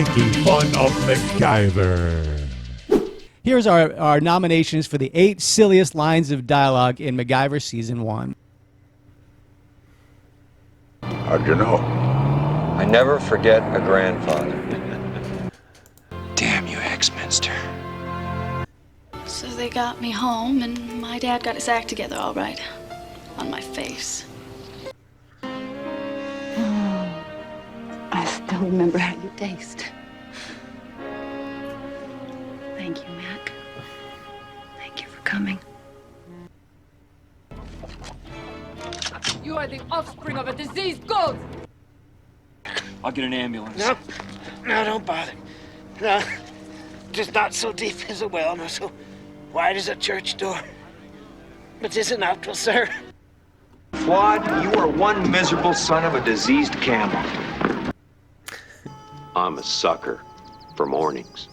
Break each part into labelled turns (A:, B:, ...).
A: making fun of MacGyver.
B: Here's our nominations for the 8 silliest lines of dialogue in MacGyver Season 1.
C: How'd you know?
D: I never forget a grandfather.
E: Damn you, Axminster.
F: So they got me home, and my dad got his act together all right. On my face.
G: I still remember how you taste. Thank you, Mac. Thank you for coming.
H: You are the offspring of a diseased goat!
E: I'll get an ambulance.
I: No, don't bother. No, just not so deep as a well, nor so wide as a church door. But this an outro, sir.
D: Fuad, you are one miserable son of a diseased camel.
J: I'm a sucker for mornings.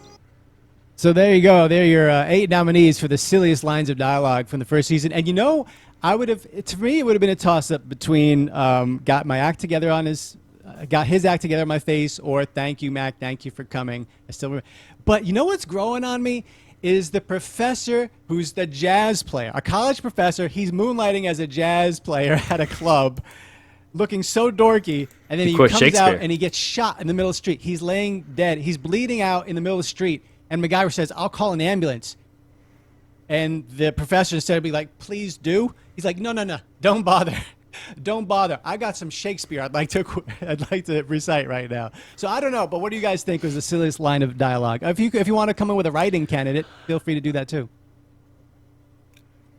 B: So there you go. There are your 8 nominees for the silliest lines of dialogue from the first season. And you know, to me, it would have been a toss-up between got my act together on his, got his act together on my face, or thank you, Mac, thank you for coming. I still remember. But you know what's growing on me is the professor who's the jazz player, a college professor. He's moonlighting as a jazz player at a club, looking so dorky, and then he comes out and he gets shot in the middle of the street. He's laying dead. He's bleeding out in the middle of the street, and MacGyver says, "I'll call an ambulance." And the professor, instead of being like, "Please do," he's like, "No, don't bother. Don't bother. I got some Shakespeare I'd like to recite right now." So I don't know, but what do you guys think was the silliest line of dialogue? If you want to come in with a writing candidate, feel free to do that too.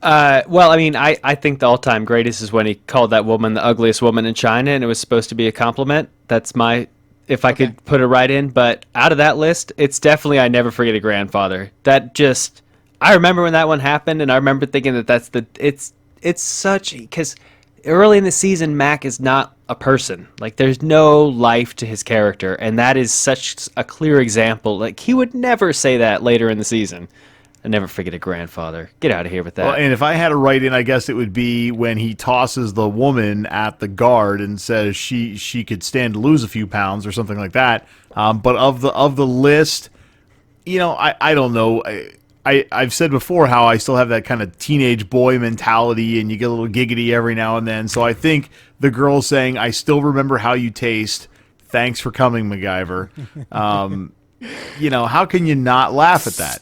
K: Well, I mean, I think the all-time greatest is when he called that woman the ugliest woman in China, and it was supposed to be a compliment. That's my, if I could put it right in. But out of that list, it's definitely I Never Forget a Grandfather. That just, I remember when that one happened, and I remember thinking it's such, because early in the season, Mac is not a person. Like, there's no life to his character, and that is such a clear example. Like, he would never say that later in the season. I never forget a grandfather. Get out of here with that.
L: Well, and if I had to write in, I guess it would be when he tosses the woman at the guard and says she could stand to lose a few pounds or something like that. But of the list, you know, I don't know. I've said before how I still have that kind of teenage boy mentality, and you get a little giggity every now and then. So I think the girl saying, "I still remember how you taste. Thanks for coming, MacGyver." You know, how can you not laugh at that?